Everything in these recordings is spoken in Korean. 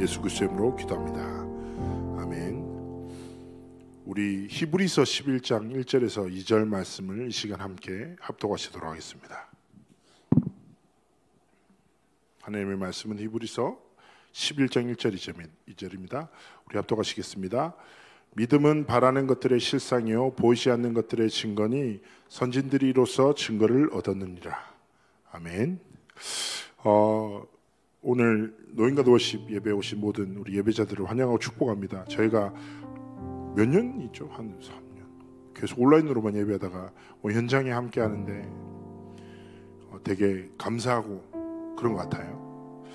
예수 그리스도의 이름으로 기도합니다. 아멘. 우리 히브리서 11장 1절에서 2절 말씀을 이 시간 함께 합독하시도록 하겠습니다. 하나님의 말씀은 히브리서 11장 1절 2절입니다. 우리 합독하시겠습니다. 믿음은 바라는 것들의 실상이요 보이지 않는 것들의 증거니 선진들이 이로써 증거를 얻었느니라. 아멘. 오늘 노인과 월십 예배에 오신 모든 우리 예배자들을 환영하고 축복합니다. 저희가 몇 년이죠? 한 3년 계속 온라인으로만 예배하다가 현장에 함께 하는데 되게 감사하고 그런 것 같아요.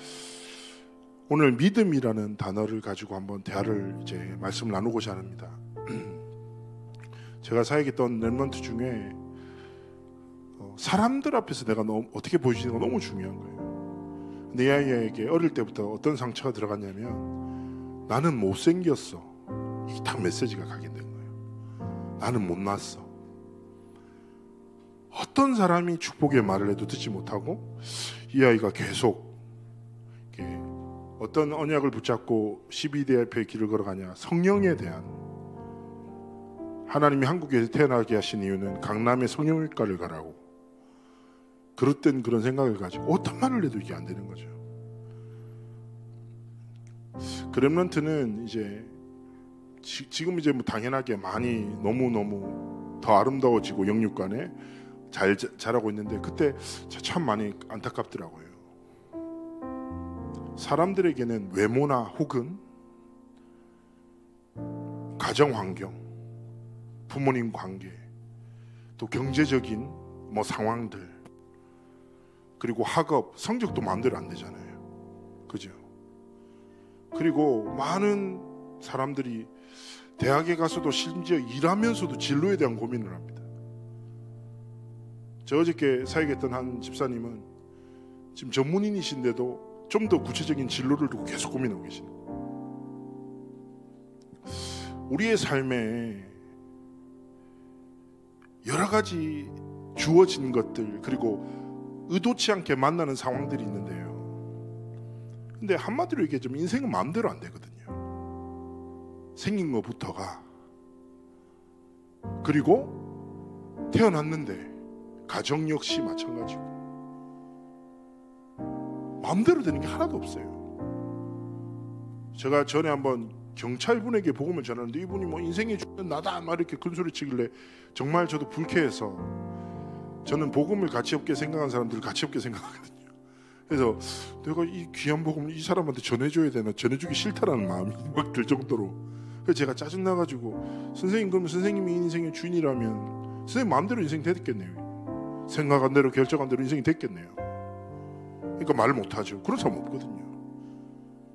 오늘 믿음이라는 단어를 가지고 한번 대화를 이제 말씀을 나누고자 합니다. 제가 사역했던 랩런트 중에 사람들 앞에서 내가 어떻게 보여지는 가 너무 중요한 거예요. 내 아이에게 어릴 때부터 어떤 상처가 들어갔냐면 나는 못생겼어. 이게 딱 메시지가 가게 된 거예요. 나는 못났어. 어떤 사람이 축복의 말을 해도 듣지 못하고 이 아이가 계속 어떤 언약을 붙잡고 12대 앞에 길을 걸어가냐. 성령에 대한 하나님이 한국에서 태어나게 하신 이유는 강남의 성형외과를 가라고 그릇된 그런 생각을 가지고 어떤 말을 해도 이게 안 되는 거죠. 그 렘넌트는 이제 지금 이제 뭐 당연하게 많이 너무 더 아름다워지고 영육간에 잘 자라고 있는데 그때 참 많이 안타깝더라고요. 사람들에게는 외모나 혹은 가정 환경, 부모님 관계, 또 경제적인 상황들, 그리고 학업, 성적도 마음대로 안 되잖아요. 그죠? 그리고 많은 사람들이 대학에 가서도 심지어 일하면서도 진로에 대한 고민을 합니다. 저 어저께 사역했던 한 집사님은 지금 전문인이신데도 좀 더 구체적인 진로를 두고 계속 고민하고 계시는 거예요. 우리의 삶에 여러 가지 주어진 것들 그리고 의도치 않게 만나는 상황들이 있는데요. 근데 한마디로 얘기하자면 인생은 마음대로 안 되거든요. 생긴 것부터가 그리고 태어났는데 가정 역시 마찬가지고 마음대로 되는 게 하나도 없어요. 제가 전에 한번 경찰분에게 복음을 전하는데 이분이 인생의 주는 나다 막 이렇게 큰 소리 치길래 정말 저도 불쾌해서 저는 복음을 가치없게 생각하는 사람들을 가치없게 생각하거든요. 그래서 내가 이 귀한 복음을 이 사람한테 전해줘야 되나 전해주기 싫다라는 마음이 막 들 정도로 그래서 제가 짜증나가지고 선생님 그러면 선생님이 인생의 주인이라면 선생님 마음대로 인생 됐겠네요. 생각한 대로 결정한 대로 인생이 됐겠네요. 그러니까 말을 못하죠. 그런 사람 없거든요.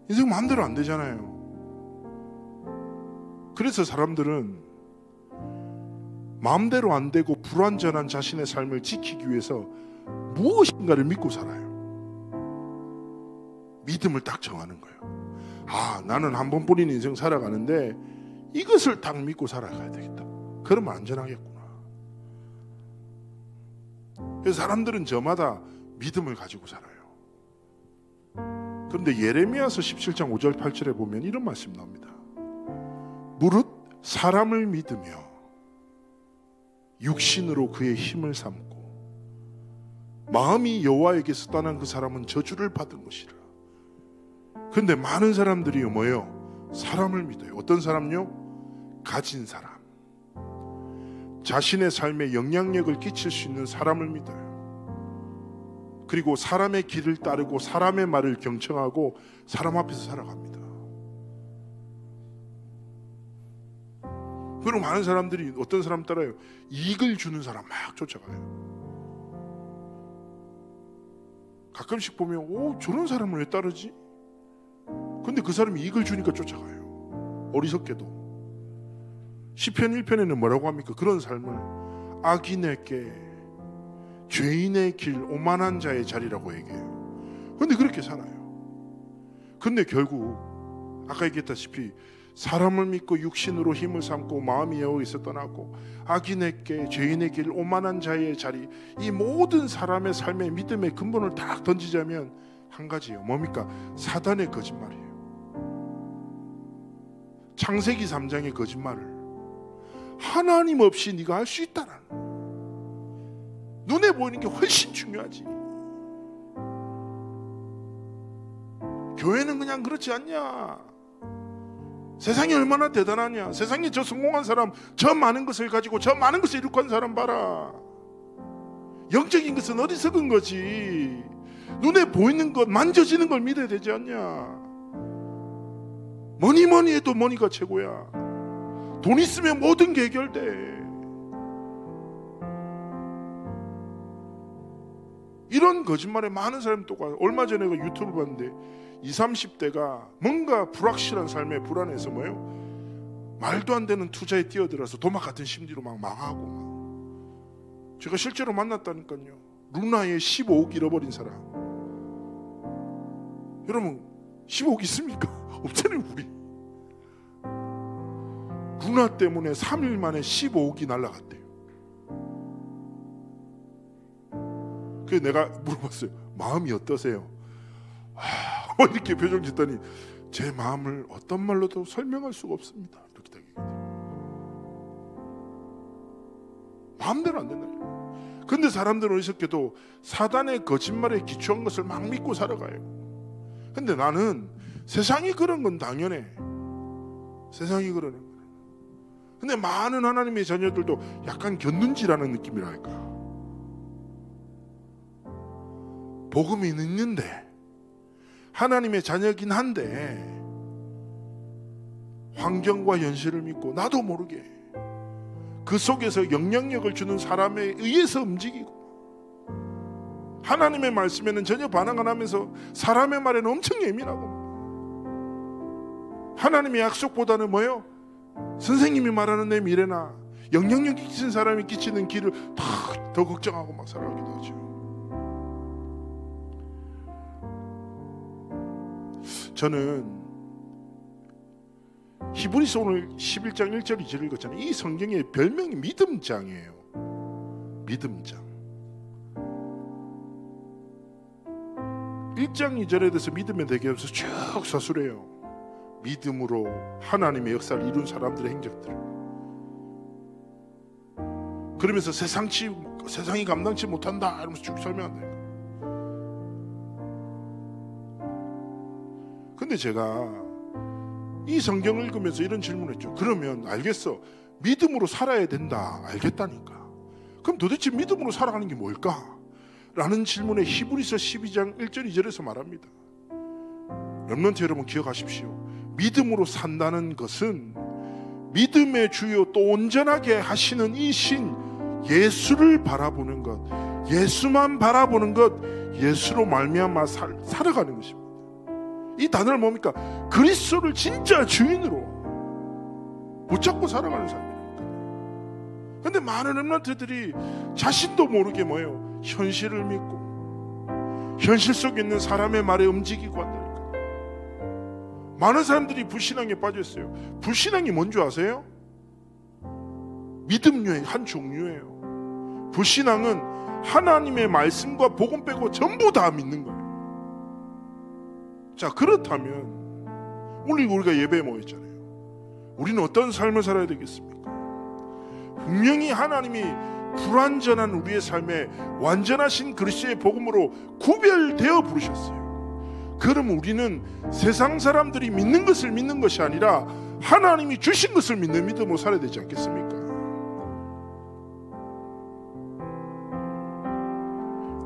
인생 마음대로 안 되잖아요. 그래서 사람들은 마음대로 안 되고 불완전한 자신의 삶을 지키기 위해서 무엇인가를 믿고 살아요. 믿음을 딱 정하는 거예요. 나는 한 번뿐인 인생 살아가는데 이것을 딱 믿고 살아가야 되겠다. 그러면 안전하겠구나. 그래서 사람들은 저마다 믿음을 가지고 살아요. 그런데 예레미야서 17장 5절 8절에 보면 이런 말씀 나옵니다. 무릇 사람을 믿으며 육신으로 그의 힘을 삼고 마음이 여호와에게서 떠난 그 사람은 저주를 받은 것이라. 그런데 많은 사람들이 뭐예요? 사람을 믿어요. 어떤 사람요? 가진 사람, 자신의 삶에 영향력을 끼칠 수 있는 사람을 믿어요. 그리고 사람의 길을 따르고 사람의 말을 경청하고 사람 앞에서 살아갑니다. 그리고 많은 사람들이 어떤 사람 따라요? 이익을 주는 사람 막 쫓아가요. 가끔씩 보면 저런 사람을 왜 따르지? 근데 그 사람이 이익을 주니까 쫓아가요. 어리석게도. 시편 1편에는 뭐라고 합니까? 그런 삶을 악인에게 죄인의 길 오만한 자의 자리라고 얘기해요. 그런데 그렇게 살아요. 근데 결국 아까 얘기했다시피 사람을 믿고 육신으로 힘을 삼고 마음이 여호와에게서 떠나고 악인에게 죄인의 길 오만한 자의 자리, 이 모든 사람의 삶의 믿음의 근본을 딱 던지자면 한 가지예요. 뭡니까? 사단의 거짓말이에요. 창세기 3장의 거짓말을 하나님 없이 네가 할 수 있다라는, 눈에 보이는 게 훨씬 중요하지. 교회는 그냥 그렇지 않냐. 세상이 얼마나 대단하냐. 세상에 저 성공한 사람, 저 많은 것을 가지고 저 많은 것을 이룩한 사람 봐라. 영적인 것은 어리석은 거지. 눈에 보이는 것, 만져지는 걸 믿어야 되지 않냐. 뭐니 해도 머니가 최고야. 돈 있으면 모든 게 해결돼. 이런 거짓말에 많은 사람이 또 가요. 얼마 전에 그 유튜브 봤는데 20, 30대가 뭔가 불확실한 삶에 불안해서 뭐예요? 말도 안 되는 투자에 뛰어들어서 도박 같은 심리로 막 망하고 막. 제가 실제로 만났다니까요. 루나의 15억 잃어버린 사람. 여러분 15억 있습니까? 없잖아요. 우리 루나 때문에 3일 만에 15억이 날라갔대요. 그래서 내가 물어봤어요. 마음이 어떠세요? 이렇게 표정 짓더니 제 마음을 어떤 말로도 설명할 수가 없습니다. 이렇게 얘기해요. 마음대로 안 된다니까. 근데 사람들은 어리석게도 사단의 거짓말에 기초한 것을 막 믿고 살아가요. 근데 나는 세상이 그런 건 당연해. 세상이 그러는 거야. 근데 많은 하나님의 자녀들도 약간 곁눈질하는 느낌이랄까. 복음이 있는데 하나님의 자녀긴 한데 환경과 현실을 믿고 나도 모르게 그 속에서 영향력을 주는 사람에 의해서 움직이고, 하나님의 말씀에는 전혀 반응 안 하면서 사람의 말에는 엄청 예민하고, 하나님의 약속보다는 뭐예요? 선생님이 말하는 내 미래나 영향력 끼치는 사람이 끼치는 길을 더 걱정하고 막 살아가기도 하죠. 저는 히브리서 오늘 11장 1절 2절 읽었잖아요. 이 성경의 별명이 믿음장이에요. 믿음장. 1장 2절에 대해서 믿음의 대개에서 쭉 서술해요. 믿음으로 하나님의 역사를 이룬 사람들의 행적들. 그러면서 세상이 감당치 못한다 이러면서 쭉 설명한다. 근데 제가 이 성경을 읽으면서 이런 질문을 했죠. 그러면 알겠어. 믿음으로 살아야 된다. 알겠다니까. 그럼 도대체 믿음으로 살아가는 게 뭘까? 라는 질문에 히브리서 12장 1절 2절에서 말합니다. 렘넌트 여러분 기억하십시오. 믿음으로 산다는 것은 믿음의 주요 또 온전하게 하시는 이 신 예수를 바라보는 것, 예수만 바라보는 것, 예수로 말미암아 살아가는 것입니다. 이 단어를 뭡니까? 그리스도를 진짜 주인으로 붙잡고 살아가는 삶입니다. 그런데 많은 렘넌트들이 자신도 모르게 뭐예요? 현실을 믿고 현실 속에 있는 사람의 말에 움직이고 한다니까. 많은 사람들이 불신앙에 빠져 있어요. 불신앙이 뭔지 아세요? 믿음류의 한 종류예요. 불신앙은 하나님의 말씀과 복음 빼고 전부 다 믿는 거예요. 자, 그렇다면 오늘 우리가 예배에 모였잖아요. 우리는 어떤 삶을 살아야 되겠습니까? 분명히 하나님이 불완전한 우리의 삶에 완전하신 그리스도의 복음으로 구별되어 부르셨어요. 그럼 우리는 세상 사람들이 믿는 것을 믿는 것이 아니라 하나님이 주신 것을 믿는 믿음으로 살아야 되지 않겠습니까?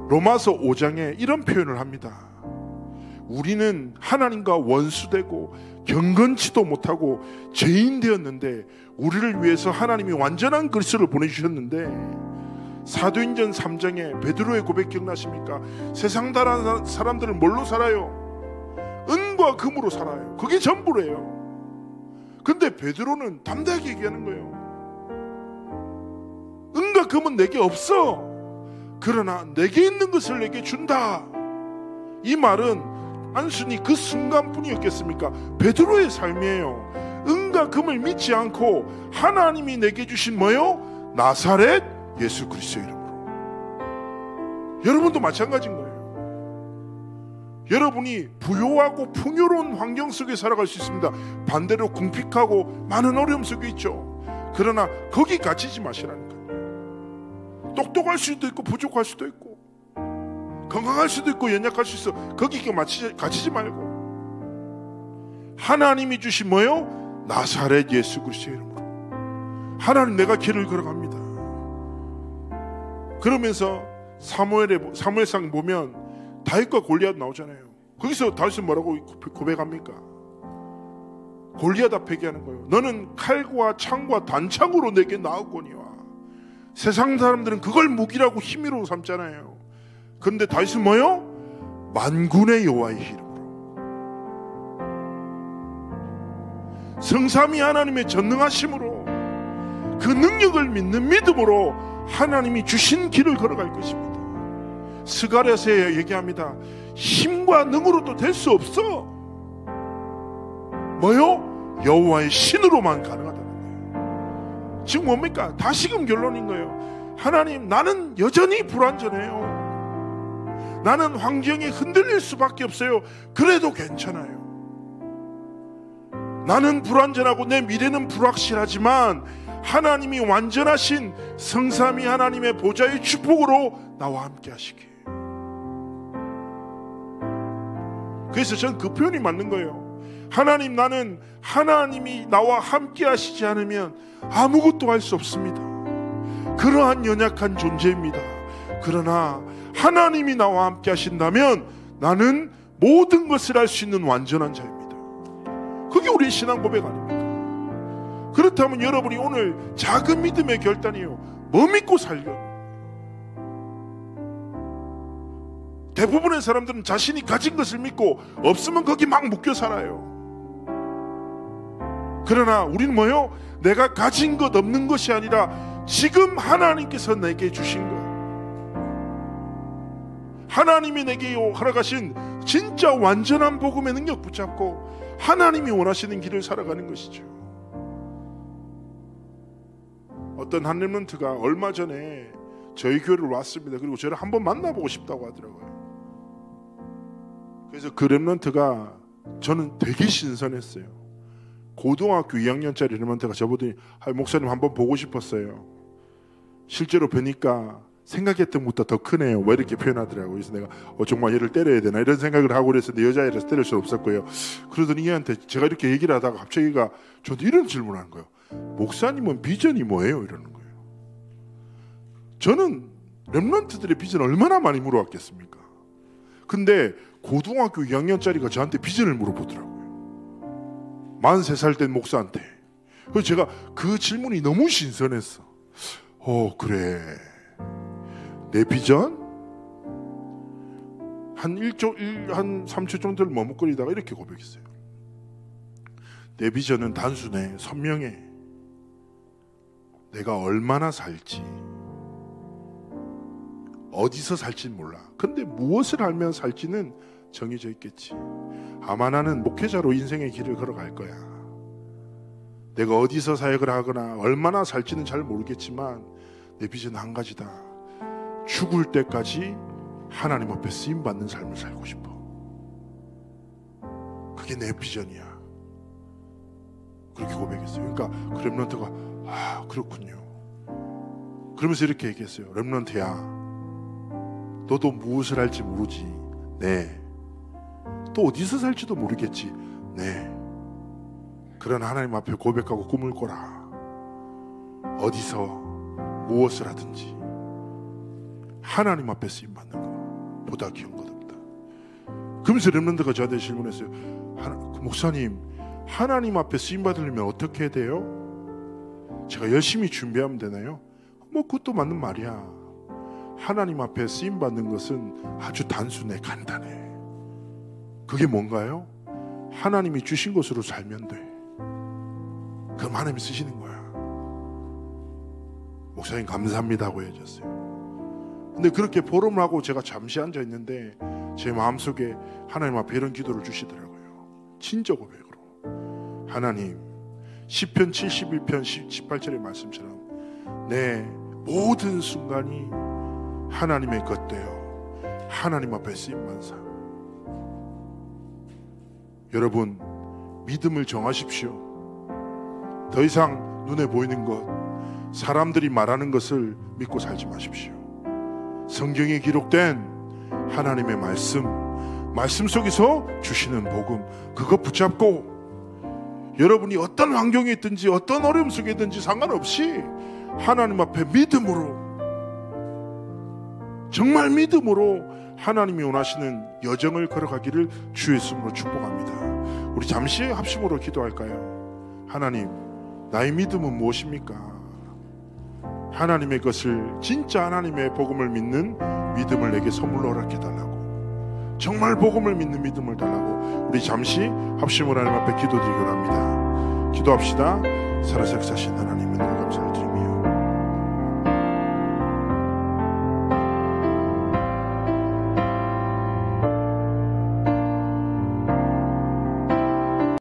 로마서 5장에 이런 표현을 합니다. 우리는 하나님과 원수되고 경건치도 못하고 죄인 되었는데 우리를 위해서 하나님이 완전한 그리스도를 보내주셨는데, 사도행전 3장에 베드로의 고백 기억나십니까? 세상 사람들은 뭘로 살아요? 은과 금으로 살아요. 그게 전부래요. 근데 베드로는 담대하게 얘기하는 거예요. 은과 금은 내게 없어. 그러나 내게 있는 것을 내게 준다. 이 말은 단순히 그 순간뿐이었겠습니까? 베드로의 삶이에요. 은과 금을 믿지 않고 하나님이 내게 주신 뭐요? 나사렛 예수 그리스도 이름으로. 여러분도 마찬가지인 거예요. 여러분이 부유하고 풍요로운 환경 속에 살아갈 수 있습니다. 반대로 궁핍하고 많은 어려움 속에 있죠. 그러나 거기 갇히지 마시라니까요. 똑똑할 수도 있고 부족할 수도 있고 건강할 수도 있고 연약할 수 있어. 거기 갇히지 말고 하나님이 주신 뭐요? 나사렛 예수 그리스도의 이름으로 하나님 내가 길을 걸어갑니다. 그러면서 사무엘상 보면 다윗과 골리앗 나오잖아요. 거기서 다윗은 뭐라고 고백합니까? 골리앗 앞에 얘기하는 거예요. 너는 칼과 창과 단창으로 내게 나았거니와. 세상 사람들은 그걸 무기라고 힘으로 삼잖아요. 그런데 다윗은 뭐요? 만군의 여호와의 이름으로, 성삼위 하나님의 전능하심으로, 그 능력을 믿는 믿음으로 하나님이 주신 길을 걸어갈 것입니다. 스가랴서에 얘기합니다. 힘과 능으로도 될 수 없어. 뭐요? 여호와의 신으로만 가능하다는 거예요. 지금 뭡니까? 다시금 결론인 거예요. 하나님, 나는 여전히 불완전해요. 나는 환경에 흔들릴 수밖에 없어요. 그래도 괜찮아요. 나는 불완전하고 내 미래는 불확실하지만 하나님이 완전하신 성삼위 하나님의 보좌의 축복으로 나와 함께 하시길. 그래서 전 그 표현이 맞는 거예요. 하나님, 나는 하나님이 나와 함께 하시지 않으면 아무것도 할 수 없습니다. 그러한 연약한 존재입니다. 그러나 하나님이 나와 함께 하신다면 나는 모든 것을 할 수 있는 완전한 자입니다. 그게 우리의 신앙 고백 아닙니까? 그렇다면 여러분이 오늘 작은 믿음의 결단이에요. 뭐 믿고 살려? 대부분의 사람들은 자신이 가진 것을 믿고 없으면 거기 막 묶여 살아요. 그러나 우리는 뭐요? 내가 가진 것 없는 것이 아니라 지금 하나님께서 내게 주신 것, 하나님이 내게 허락하신 진짜 완전한 복음의 능력 붙잡고 하나님이 원하시는 길을 살아가는 것이죠. 어떤 한 렘넌트가 얼마 전에 저희 교회를 왔습니다. 그리고 저를 한번 만나보고 싶다고 하더라고요. 그래서 그 렘넌트가 저는 되게 신선했어요. 고등학교 2학년짜리 렘넌트가 저보더니 목사님 한번 보고 싶었어요. 실제로 뵈니까 생각했던 것보다 더 크네요. 왜 이렇게 표현하더라고요. 그래서 내가 정말 얘를 때려야 되나 이런 생각을 하고 그랬었는데 여자애라서 때릴 수는 없었고요. 그러더니 얘한테 제가 이렇게 얘기를 하다가 갑자기 저한테 이런 질문을 하는 거예요. 목사님은 비전이 뭐예요? 이러는 거예요. 저는 렘넌트들의 비전 얼마나 많이 물어봤겠습니까? 근데 고등학교 2학년짜리가 저한테 비전을 물어보더라고요. 43살 된 목사한테. 그래서 제가 그 질문이 너무 신선했어. 그래. 내 비전? 한 3초 정도를 머뭇거리다가 이렇게 고백했어요. 내 비전은 단순해, 선명해. 내가 얼마나 살지, 어디서 살지는 몰라. 근데 무엇을 알면 살지는 정해져 있겠지. 아마 나는 목회자로 인생의 길을 걸어갈 거야. 내가 어디서 사역을 하거나 얼마나 살지는 잘 모르겠지만 내 비전은 한 가지다. 죽을 때까지 하나님 앞에 쓰임받는 삶을 살고 싶어. 그게 내 비전이야. 그렇게 고백했어요. 그러니까 그 렘넌트가 그렇군요. 그러면서 이렇게 얘기했어요. 렘넌트야, 너도 무엇을 할지 모르지. 네. 또 어디서 살지도 모르겠지. 네. 그런 하나님 앞에 고백하고 꿈을 꿔라. 어디서 무엇을 하든지 하나님 앞에 쓰임받는 것 보다 귀한 것 없다. 그러면서 렘넌트가 저한테 질문했어요. 목사님, 하나님 앞에 쓰임받으려면 어떻게 해야 돼요? 제가 열심히 준비하면 되나요? 그것도 맞는 말이야. 하나님 앞에 쓰임받는 것은 아주 단순해, 간단해. 그게 뭔가요? 하나님이 주신 것으로 살면 돼. 그럼 하나님이 쓰시는 거야. 목사님 감사합니다 하고 헤어졌어요. 근데 그렇게 보름을 하고 제가 잠시 앉아 있는데 제 마음속에 하나님 앞에 이런 기도를 주시더라고요. 진짜 고백으로. 하나님, 시편 71편 18절의 말씀처럼 내 모든 순간이 하나님의 것 되어 하나님 앞에 쓰임받는 삶. 여러분, 믿음을 정하십시오. 더 이상 눈에 보이는 것, 사람들이 말하는 것을 믿고 살지 마십시오. 성경에 기록된 하나님의 말씀 속에서 주시는 복음, 그거 붙잡고 여러분이 어떤 환경에 있든지 어떤 어려움 속에 있든지 상관없이 하나님 앞에 믿음으로, 정말 믿음으로 하나님이 원하시는 여정을 걸어가기를 주의 이름으로 축복합니다. 우리 잠시 합심으로 기도할까요? 하나님, 나의 믿음은 무엇입니까? 하나님의 것을, 진짜 하나님의 복음을 믿는 믿음을 내게 선물로 허락해 달라고, 정말 복음을 믿는 믿음을 달라고 우리 잠시 합심으로 하나님 앞에 기도드리기 원합니다. 기도합시다. 살아서 역사하신 하나님은 감사를 드리며